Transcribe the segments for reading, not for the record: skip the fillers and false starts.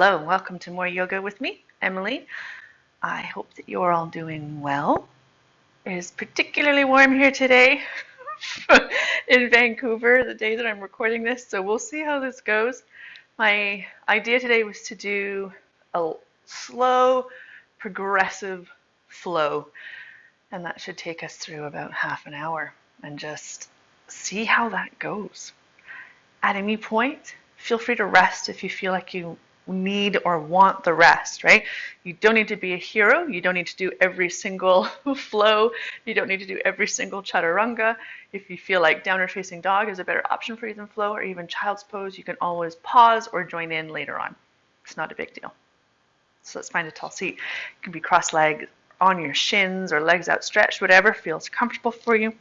Hello and welcome to more yoga with me, Emily. I hope that you're all doing well. It is particularly warm here today in Vancouver, the day that I'm recording this, so we'll see how this goes. My idea today was to do a slow, progressive flow, and that should take us through about half an hour and just see how that goes. At any point, feel free to rest if you feel like you need or want the rest, right? You don't need to be a hero. You don't need to do every single flow. You don't need to do every single chaturanga. If you feel like downward facing dog is a better option for you than flow or even child's pose, you can always pause or join in later on. It's not a big deal. So let's find a tall seat. It can be cross-legged on your shins or legs outstretched, whatever feels comfortable for you.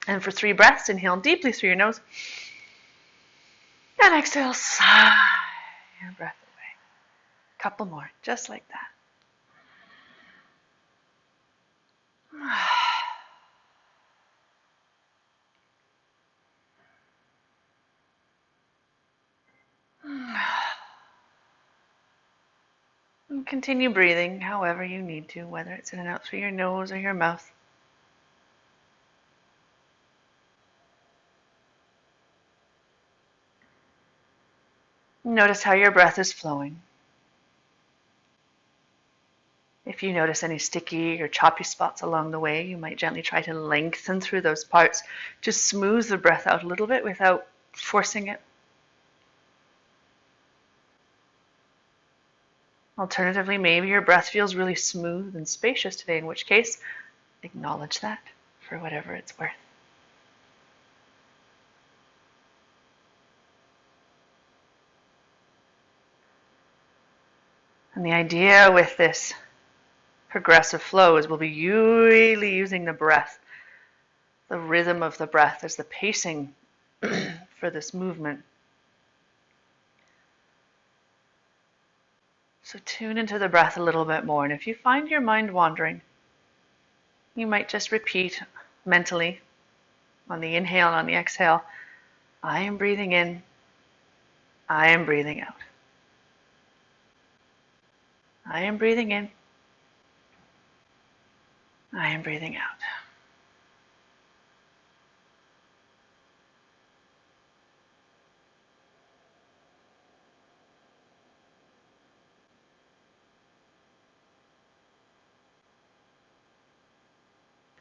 And for 3 breaths, inhale deeply through your nose. And exhale, sigh your breath away. A couple more, just like that. And continue breathing however you need to, whether it's in and out through your nose or your mouth. Notice how your breath is flowing. If you notice any sticky or choppy spots along the way, you might gently try to lengthen through those parts to smooth the breath out a little bit without forcing it. Alternatively, maybe your breath feels really smooth and spacious today, in which case, acknowledge that for whatever it's worth. And the idea with this progressive flow is we'll be really using the breath, the rhythm of the breath as the pacing for this movement. So tune into the breath a little bit more. And if you find your mind wandering, you might just repeat mentally on the inhale and on the exhale, I am breathing in, I am breathing out. I am breathing in, I am breathing out.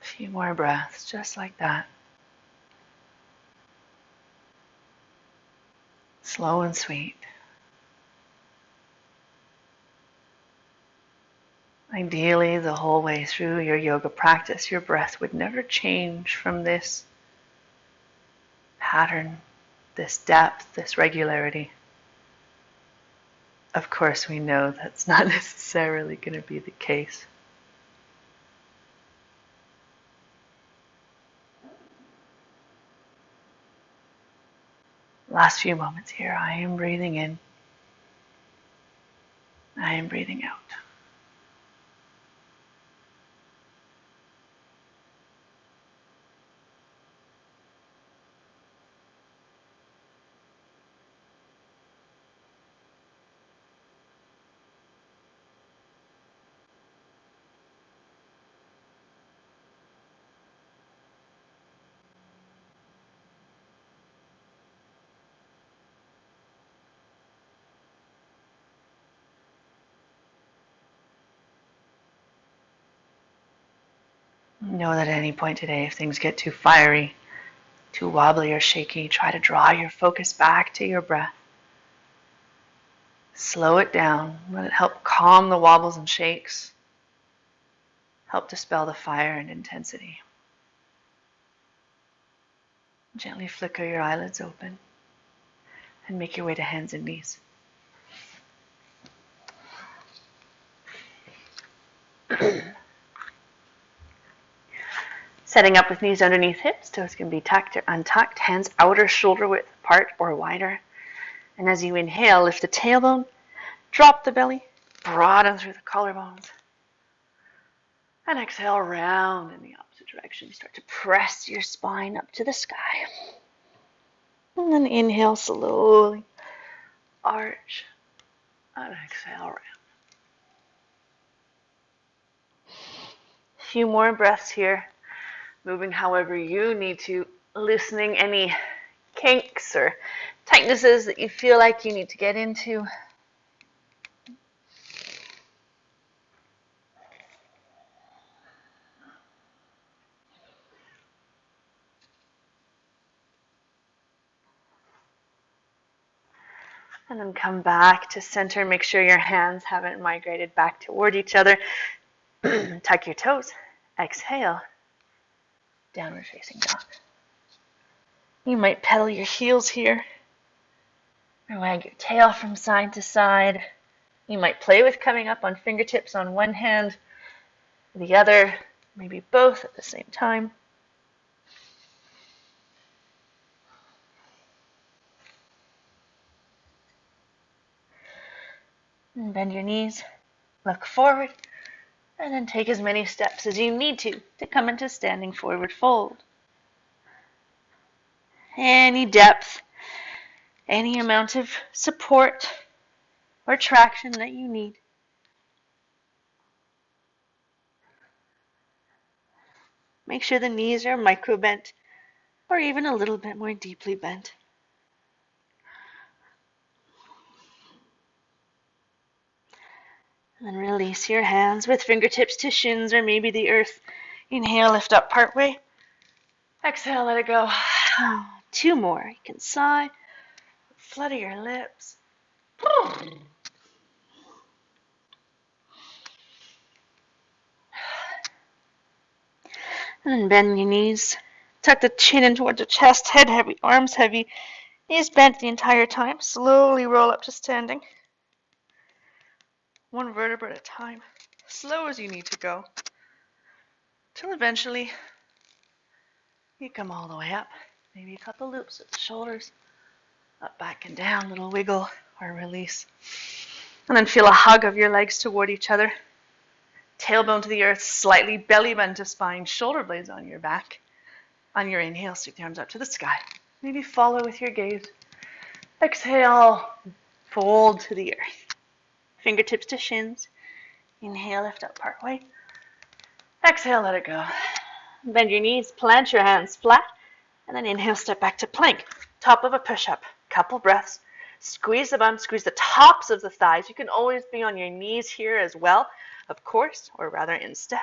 A few more breaths, just like that. Slow and sweet. Ideally, the whole way through your yoga practice, your breath would never change from this pattern, this depth, this regularity. Of course, we know that's not necessarily going to be the case. Last few moments here. I am breathing in. I am breathing out. Know that at any point today, if things get too fiery, too wobbly or shaky, try to draw your focus back to your breath. Slow it down. Let it help calm the wobbles and shakes. Help dispel the fire and intensity. Gently flicker your eyelids open and make your way to hands and knees. Setting up with knees underneath hips, toes can be tucked or untucked, hands outer shoulder width apart or wider. And as you inhale, lift the tailbone, drop the belly, broaden through the collarbones. And exhale, round in the opposite direction. Start to press your spine up to the sky. And then inhale slowly, arch. And exhale around. A few more breaths here. Moving however you need to, loosening any kinks or tightnesses that you feel like you need to get into. And then come back to center. Make sure your hands haven't migrated back toward each other. Tuck your toes. Exhale. Downward facing dog. You might pedal your heels here, or wag your tail from side to side. You might play with coming up on fingertips on one hand, the other, maybe both at the same time. And bend your knees, look forward, and then take as many steps as you need to come into standing forward fold. Any depth, any amount of support or traction that you need. Make sure the knees are micro bent or even a little bit more deeply bent. And then release your hands with fingertips to shins or maybe the earth. Inhale, lift up partway. Exhale, let it go. 2 more. You can sigh, flutter your lips. And then bend your knees. Tuck the chin in towards the chest, head heavy, arms heavy, knees bent the entire time. Slowly roll up to standing. 1 vertebra at a time. Slow as you need to go. Till eventually you come all the way up. Maybe a couple loops at the shoulders. Up, back, and down. Little wiggle or release. And then feel a hug of your legs toward each other. Tailbone to the earth, slightly belly bend to spine, shoulder blades on your back. On your inhale, stick the arms up to the sky. Maybe follow with your gaze. Exhale, fold to the earth. Fingertips to shins. Inhale, lift up partway. Exhale, let it go. Bend your knees, plant your hands flat, and then inhale, step back to plank. Top of a push-up. Couple breaths. Squeeze the bum, squeeze the tops of the thighs. You can always be on your knees here as well, of course, or rather instead.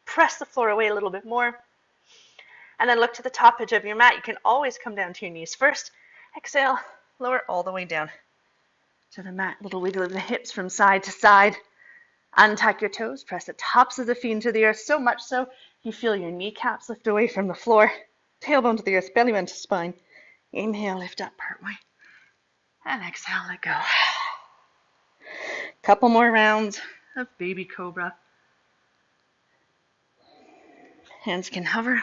Press the floor away a little bit more. And then look to the top edge of your mat. You can always come down to your knees first. Exhale, lower all the way down to the mat. Little wiggle of the hips from side to side. Untuck your toes. Press the tops of the feet into the earth, so much so you feel your kneecaps lift away from the floor. Tailbone to the earth, belly bend to spine. Inhale, lift up partway. And exhale, let go. Couple more rounds of baby cobra. Hands can hover,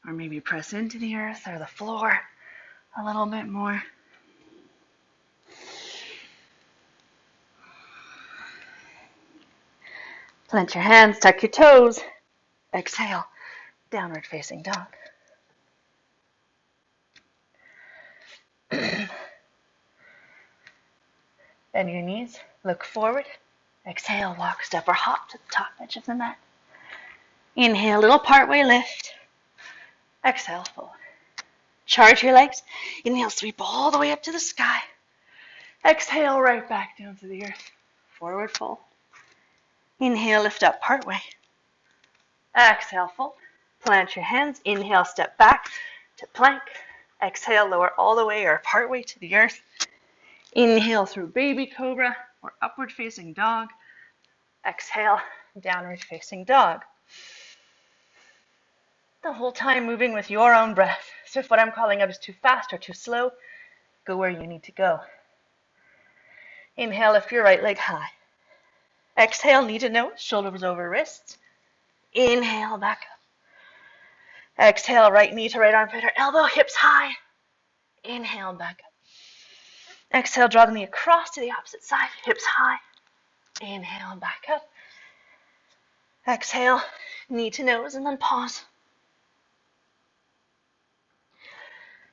or maybe press into the earth or the floor a little bit more. Plant your hands, tuck your toes. Exhale, downward facing dog. Bend your knees, look forward. Exhale, walk, step, or hop to the top edge of the mat. Inhale, little partway lift. Exhale, fold. Charge your legs. Inhale, sweep all the way up to the sky. Exhale, right back down to the earth. Forward fold. Inhale, lift up partway. Exhale, fold. Plant your hands. Inhale, step back to plank. Exhale, lower all the way or partway to the earth. Inhale through baby cobra or upward facing dog. Exhale, downward facing dog. The whole time moving with your own breath. So if what I'm calling out is too fast or too slow, go where you need to go. Inhale, lift your right leg high. Exhale, knee to nose, shoulders over wrists. Inhale, back up. Exhale, right knee to right armpit or elbow, hips high. Inhale, back up. Exhale, draw the knee across to the opposite side, hips high. Inhale, back up. Exhale, knee to nose, and then pause.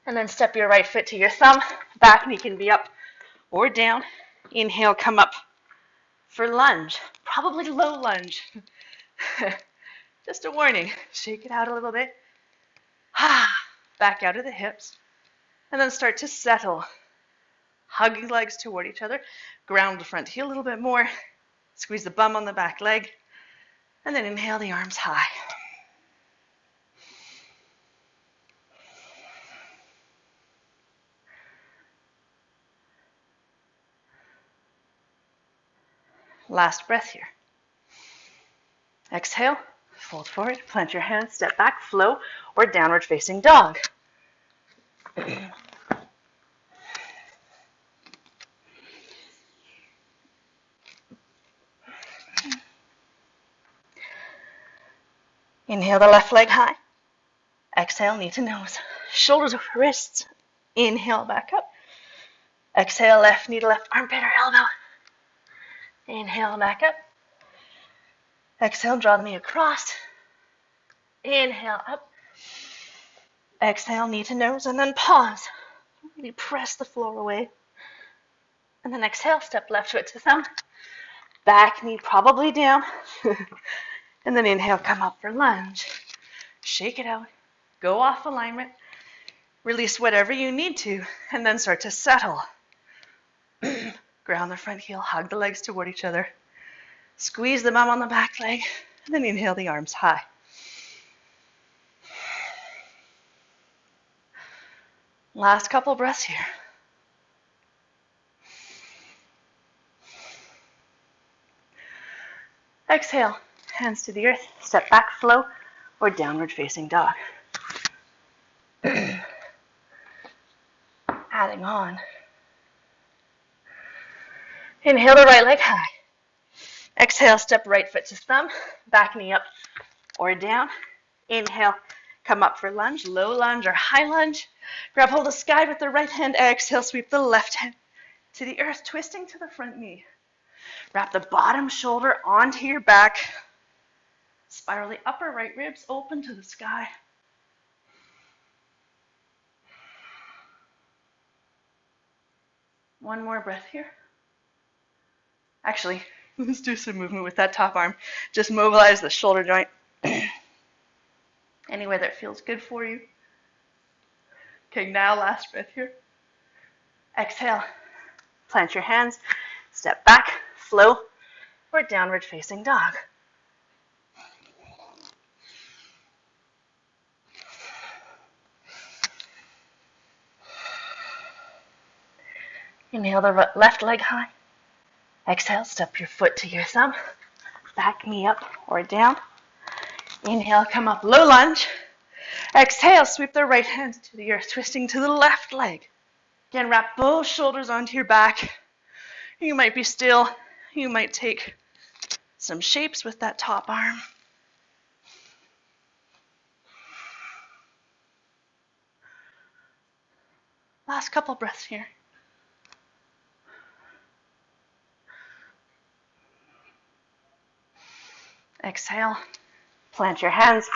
And then step your right foot to your thumb. Back knee can be up or down. Inhale, come up for lunge, probably low lunge. Just a warning, shake it out a little bit. Back out of the hips, and then start to settle. Hug your legs toward each other, ground the front heel a little bit more, squeeze the bum on the back leg, and then inhale the arms high. Last breath here. Exhale, fold forward, plant your hands, step back, flow, or downward facing dog. Inhale the left leg high. Exhale, knee to nose. Shoulders over wrists. Inhale, back up. Exhale, left knee to left armpit or elbow. Inhale, back up. Exhale, draw the knee across. Inhale, up. Exhale, knee to nose, and then pause. Really press the floor away. And then exhale, step left foot to thumb. Back knee probably down. And then inhale, come up for lunge. Shake it out. Go off alignment. Release whatever you need to, and then start to settle. Ground the front heel, hug the legs toward each other. Squeeze the bum on the back leg, and then inhale the arms high. Last couple breaths here. Exhale, hands to the earth, step back, flow, or downward facing dog. Adding on. Inhale the right leg high. Exhale, step right foot to thumb, back knee up or down. Inhale, come up for lunge, low lunge or high lunge. Grab hold of the sky with the right hand. Exhale, sweep the left hand to the earth, twisting to the front knee. Wrap the bottom shoulder onto your back. Spiral the upper right ribs open to the sky. One more breath here. Actually, let's do some movement with that top arm. Just mobilize the shoulder joint. Anywhere that feels good for you. Okay, now last breath here. Exhale. Plant your hands. Step back, flow, or downward facing dog. Inhale the left leg high. Exhale, step your foot to your thumb. Back knee up or down. Inhale, come up, low lunge. Exhale, sweep the right hand to the earth, twisting to the left leg. Again, wrap both shoulders onto your back. You might be still. You might take some shapes with that top arm. Last couple breaths here. Exhale, plant your hands,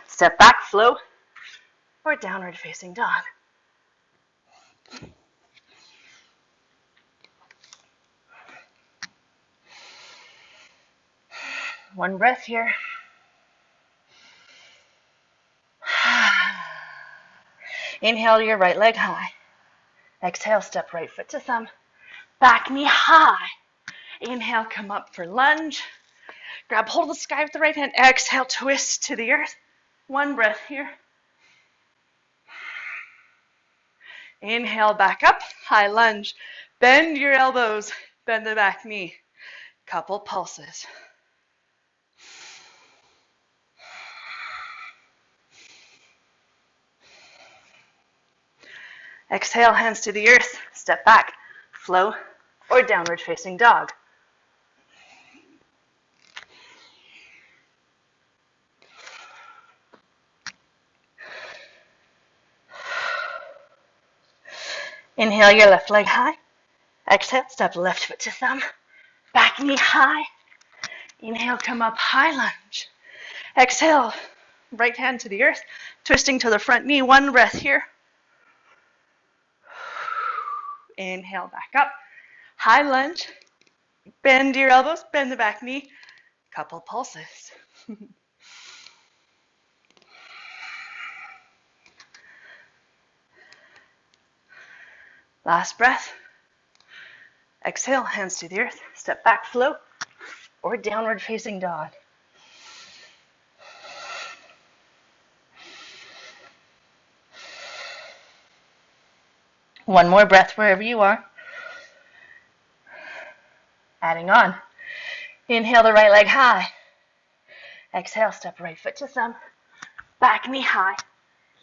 step back, flow, or downward facing dog. One breath here. Inhale your right leg high. Exhale, step right foot to thumb. Back knee high. Inhale, come up for lunge. Grab hold of the sky with the right hand. Exhale, twist to the earth. One breath here. Inhale, back up, high lunge. Bend your elbows, bend the back knee. Couple pulses. Exhale, hands to the earth, step back, flow, or downward facing dog. Inhale your left leg high. Exhale, step left foot to thumb. Back knee high. Inhale, come up, high lunge. Exhale, right hand to the earth, twisting to the front knee. One breath here. Inhale, back up. high lunge, bend your elbows, bend the back knee, couple pulses. Last breath. Exhale, hands to the earth, step back, flow, or downward facing dog. One more breath wherever you are. Adding on. Inhale the right leg high. Exhale, step right foot to thumb. Back knee high.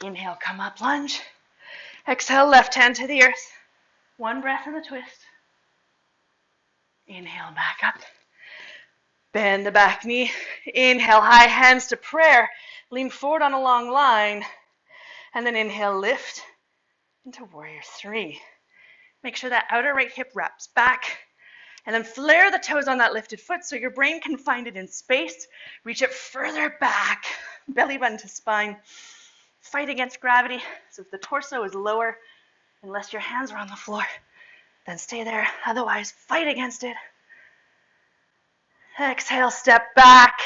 Inhale, come up, lunge. Exhale, left hand to the earth. One breath in the twist. Inhale, back up. Bend the back knee. Inhale, high hands to prayer. Lean forward on a long line. And then inhale, lift into warrior three. Make sure that outer right hip wraps back. And then flare the toes on that lifted foot so your brain can find it in space. Reach it further back. Belly button to spine. Fight against gravity. So if the torso is lower, unless your hands are on the floor, then stay there. Otherwise, fight against it. Exhale, step back.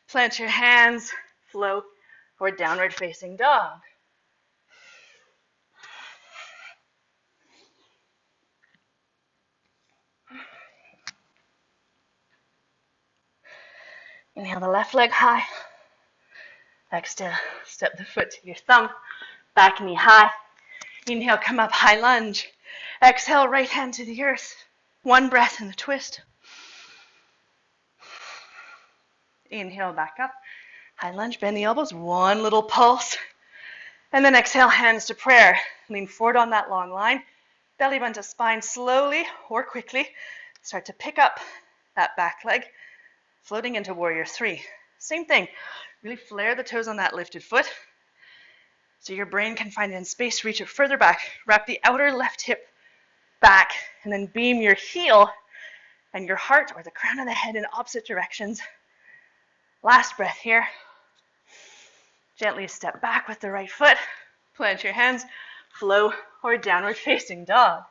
Plant your hands. Flow for downward facing dog. Inhale the left leg high. Exhale, step the foot to your thumb. Back knee high. Inhale, come up, high lunge. Exhale, right hand to the earth. One breath in the twist. Inhale, back up. High lunge, bend the elbows. One little pulse. And then exhale, hands to prayer. Lean forward on that long line. Belly button to spine slowly or quickly. Start to pick up that back leg. Floating into warrior three. Same thing. Really flare the toes on that lifted foot. So your brain can find it in space. Reach it further back. Wrap the outer left hip back. And then beam your heel and your heart or the crown of the head in opposite directions. Last breath here. Gently step back with the right foot. Plant your hands. Flow or downward facing dog.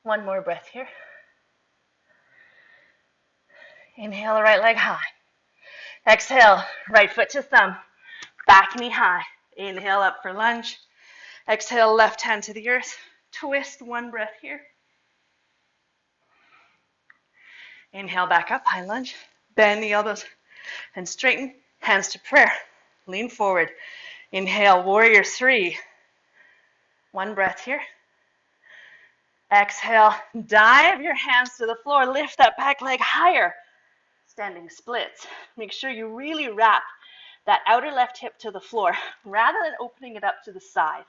One more breath here. Inhale the right leg high. Exhale, right foot to thumb. Back knee high. Inhale up for lunge. Exhale, left hand to the earth. Twist, one breath here. Inhale back up, high lunge. Bend the elbows and straighten. Hands to prayer. Lean forward. Inhale, warrior three. One breath here. Exhale, dive your hands to the floor. Lift that back leg higher. Standing splits. Make sure you really wrap that outer left hip to the floor rather than opening it up to the side.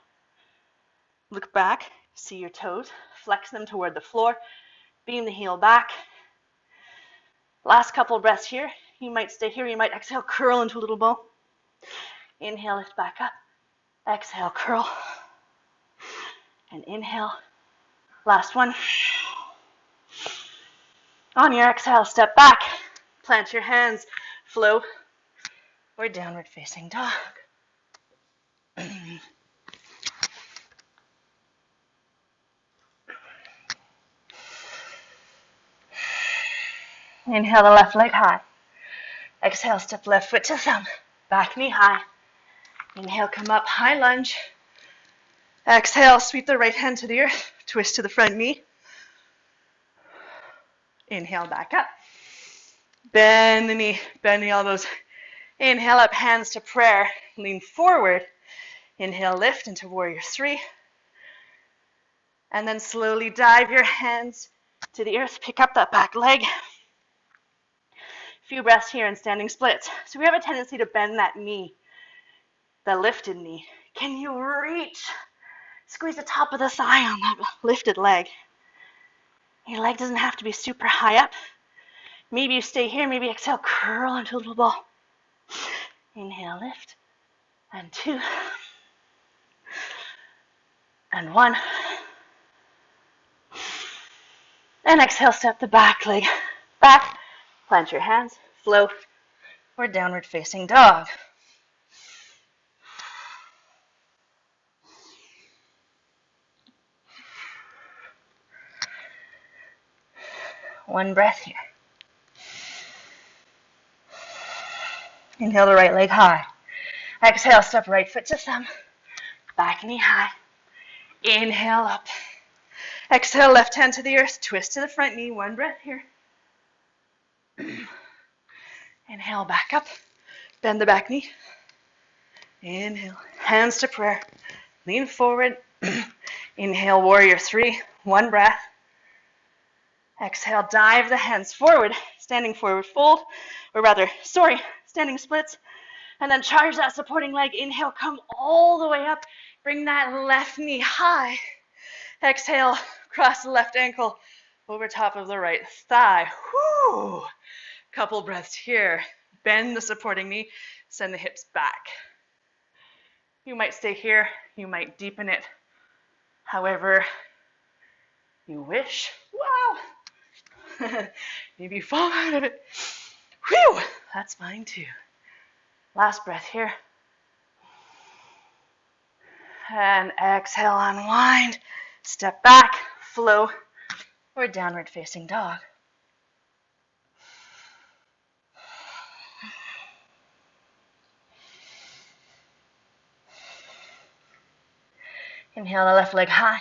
Look back, see your toes, flex them toward the floor, beam the heel back. Last couple breaths here. You might stay here, you might exhale, curl into a little ball. Inhale, lift back up. Exhale, curl. And inhale. Last one. On your exhale, step back. Plant your hands. Flow or downward facing dog. Inhale the left leg high. Exhale, step left foot to thumb. Back knee high. Inhale, come up, high lunge. Exhale, sweep the right hand to the earth. Twist to the front knee. Inhale, back up. Bend the knee, bend the elbows. Inhale up, hands to prayer. Lean forward. Inhale, lift into warrior three. And then slowly dive your hands to the earth. Pick up that back leg. Few breaths here in standing splits. So we have a tendency to bend that knee, the lifted knee. Can you reach? Squeeze the top of the thigh on that lifted leg. Your leg doesn't have to be super high up. Maybe you stay here, maybe exhale, curl into a little ball. Inhale, lift. And two. And one. And exhale, step the back leg back. Plant your hands, flow, or downward facing dog. One breath here. Inhale the right leg high. Exhale, step right foot to thumb. Back knee high. Inhale up. Exhale, left hand to the earth. Twist to the front knee. One breath here. Inhale, back up. Bend the back knee. Inhale. Hands to prayer. Lean forward. Inhale, warrior three. One breath. Exhale, dive the hands forward. Standing forward fold. Standing splits. And then charge that supporting leg. Inhale, come all the way up. Bring that left knee high. Exhale, cross the left ankle over top of the right thigh. Whoo! Couple breaths here. Bend the supporting knee. Send the hips back. You might stay here. You might deepen it. However you wish. Wow! Maybe fall out of it. Whew! That's fine too. Last breath here. And exhale, unwind. Step back, flow, or downward facing dog. Inhale the left leg high.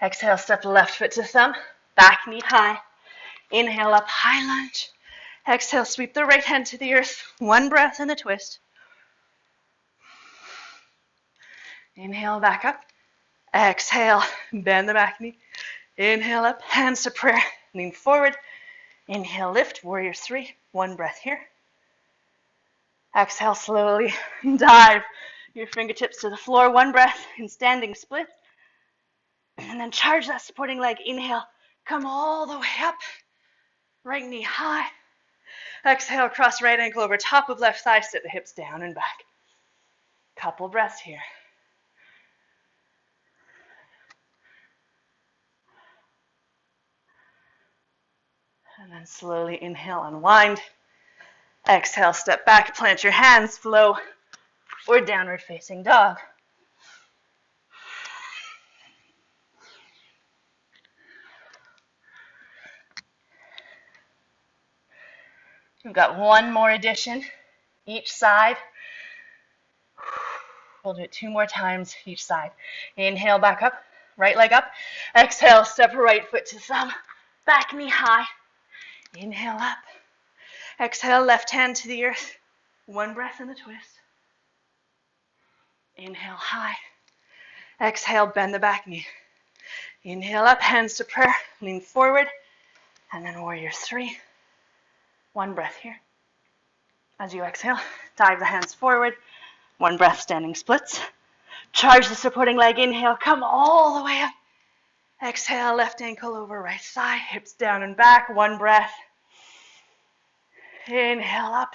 Exhale, step the left foot to thumb. Back knee high. Inhale up, high lunge. Exhale, sweep the right hand to the earth. One breath in the twist. Inhale, back up. Exhale, bend the back knee. Inhale up, hands to prayer. Lean forward. Inhale, lift, warrior three. One breath here. Exhale, slowly dive your fingertips to the floor. One breath in standing split. And then charge that supporting leg. Inhale, come all the way up. Right knee high. Exhale, cross right ankle over top of left thigh. Sit the hips down and back. Couple breaths here. And then slowly inhale, unwind. Exhale, step back, plant your hands, flow, or downward facing dog. We've got one more addition each side. We'll do it 2 more times each side. Inhale, back up, right leg up. Exhale, step right foot to thumb, back knee high. Inhale up. Exhale, left hand to the earth. One breath in the twist. Inhale, high. Exhale, bend the back knee. Inhale up, hands to prayer. Lean forward. And then warrior three. One breath here. As you exhale, dive the hands forward. One breath, standing splits. Charge the supporting leg. Inhale, come all the way up. Exhale, left ankle over right thigh, hips down and back. One breath. Inhale up.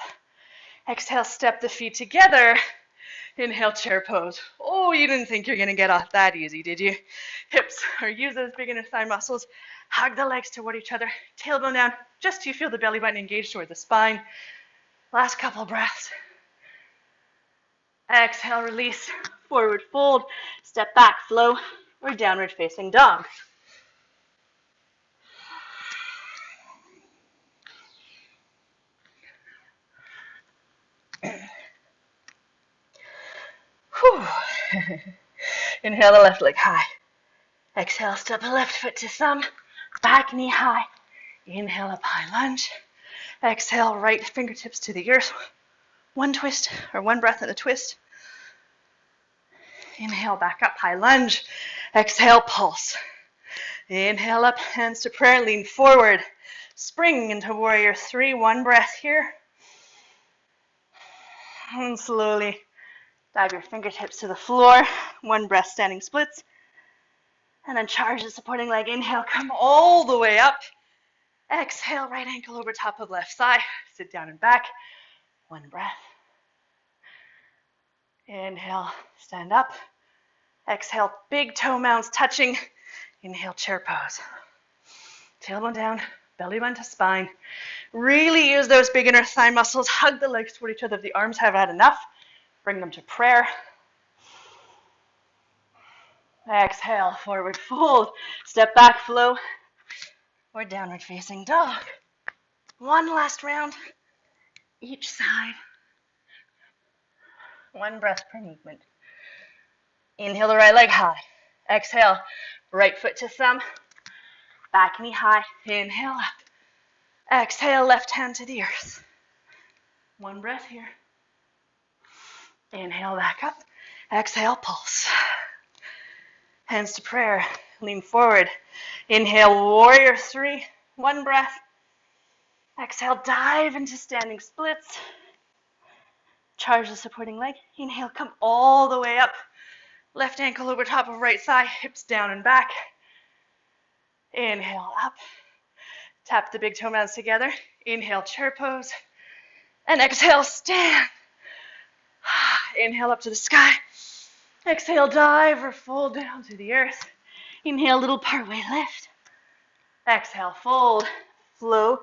Exhale, step the feet together. Inhale, chair pose. Oh, you didn't think you're going to get off that easy, did you? Hips, or use those big inner thigh muscles. Hug the legs toward each other. Tailbone down, just so you feel the belly button engaged toward the spine. Last couple breaths. Exhale, release. Forward fold. Step back, flow, or downward facing dog. Inhale the left leg high. Exhale, step the left foot to thumb. Back knee high. Inhale up, high lunge. Exhale, right fingertips to the earth. One twist, or one breath in a twist. Inhale, back up, high lunge. Exhale, pulse. Inhale up, hands to prayer, lean forward. Spring into warrior three. One breath here. And slowly dive your fingertips to the floor. One breath, standing splits. And then charge the supporting leg. Inhale, come all the way up. Exhale, right ankle over top of left thigh. Sit down and back. One breath. Inhale, stand up. Exhale, big toe mounds touching. Inhale, chair pose. Tailbone down, belly button to spine. Really use those big inner thigh muscles. Hug the legs toward each other if the arms have had enough. Bring them to prayer. Exhale, forward fold. Step back, flow, or downward facing dog. One last round, each side. One breath per movement. Inhale the right leg high. Exhale, right foot to thumb, back knee high. Inhale up. Exhale, left hand to the earth. One breath here. Inhale back up. Exhale, pulse. Hands to prayer. Lean forward. Inhale, warrior three. One breath. Exhale, dive into standing splits. Charge the supporting leg. Inhale, come all the way up. Left ankle over top of right thigh, hips down and back. Inhale, up. Tap the big toe mounds together. Inhale, chair pose. And exhale, stand. Inhale up to the sky. Exhale, dive or fold down to the earth. Inhale, little partway lift. Exhale, fold, flow,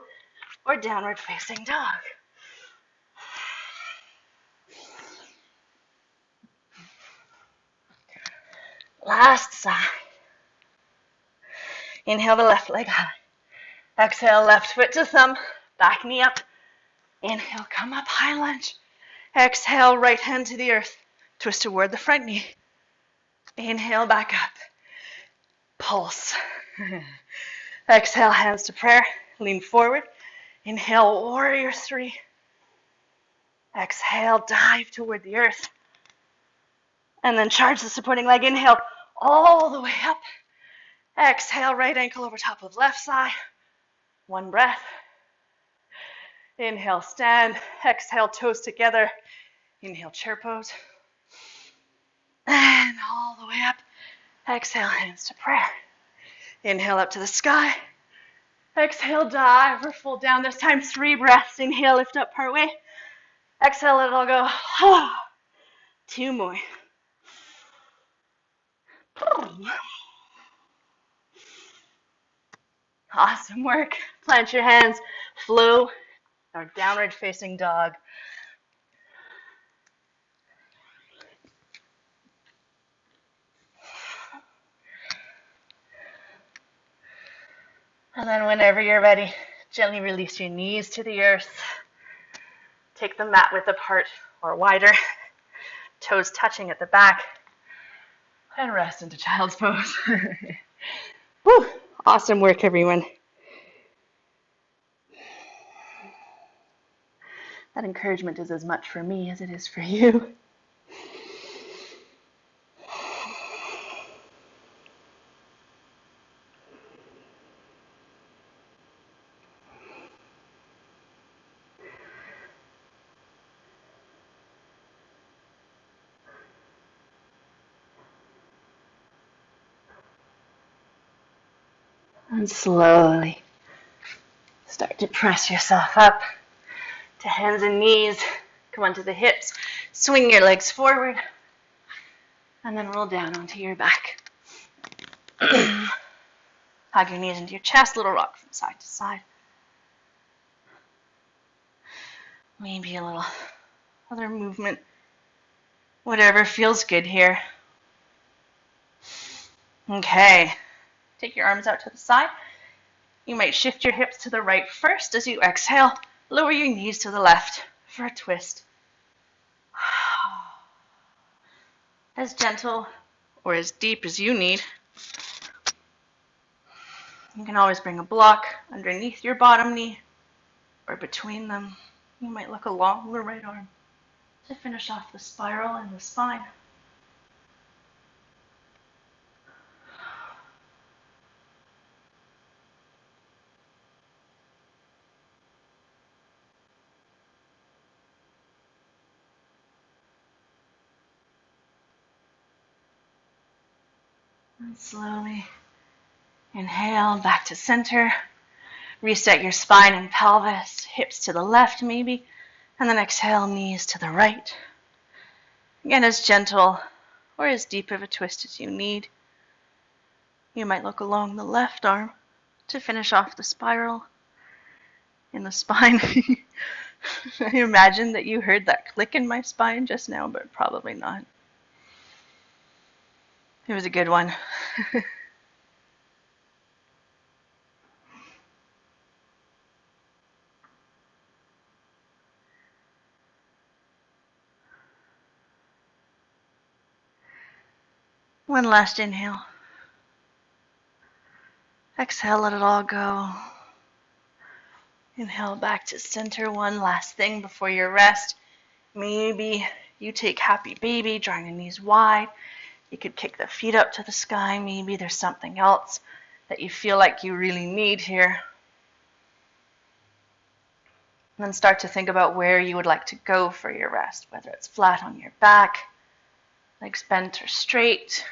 or downward facing dog. Last side. Inhale the left leg high. Exhale, left foot to thumb, back knee up. Inhale, come up, high lunge. Exhale, right hand to the earth. Twist toward the front knee. Inhale, back up. Pulse. Exhale, hands to prayer. Lean forward. Inhale, warrior three. Exhale, dive toward the earth. And then charge the supporting leg. Inhale, all the way up. Exhale, right ankle over top of left thigh. One breath. Inhale, stand. Exhale, toes together. Inhale, chair pose. And all the way up. Exhale, hands to prayer. Inhale up to the sky. Exhale, dive or fold down. This time, 3 breaths. Inhale, lift up partway. Exhale, let it all go. 2 more. Awesome work. Plant your hands. Flow or downward facing dog. And then whenever you're ready, gently release your knees to the earth. Take the mat width apart or wider. Toes touching at the back. And rest into child's pose. Woo! Awesome work, everyone. That encouragement is as much for me as it is for you. And slowly start to press yourself up to hands and knees. Come onto the hips. Swing your legs forward. And then roll down onto your back. Hug your knees into your chest. Little rock from side to side. Maybe a little other movement. Whatever feels good here. Okay. Take your arms out to the side. You might shift your hips to the right first as you exhale. Lower your knees to the left for a twist. As gentle or as deep as you need. You can always bring a block underneath your bottom knee or between them. You might look along the right arm to finish off the spiral in the spine. And slowly inhale back to center. Reset your spine and pelvis, hips to the left maybe, and then exhale, knees to the right. Again, as gentle or as deep of a twist as you need. You might look along the left arm to finish off the spiral in the spine. I imagine that you heard that click in my spine just now, but probably not. It was a good one. One last inhale. Exhale, let it all go. Inhale back to center. One last thing before your rest. Maybe you take happy baby, drawing the knees wide. You could kick the feet up to the sky. Maybe there's something else that you feel like you really need here. And then start to think about where you would like to go for your rest, whether it's flat on your back, legs bent or straight.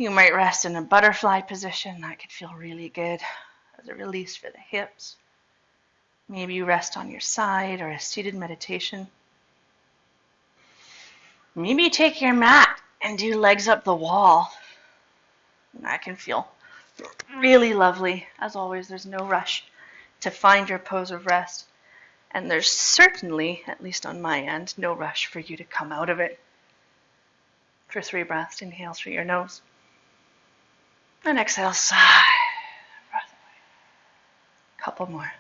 You might rest in a butterfly position. That could feel really good as a release for the hips. Maybe you rest on your side or a seated meditation. Maybe you take your mat and do legs up the wall. And that can feel really lovely. As always, there's no rush to find your pose of rest. And there's certainly, at least on my end, no rush for you to come out of it. For 3 breaths, inhale through your nose. And exhale, sigh. Breath away. Couple more.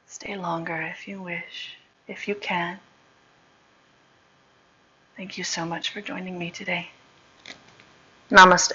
Stay longer if you wish, if you can. Thank you so much for joining me today. Namaste.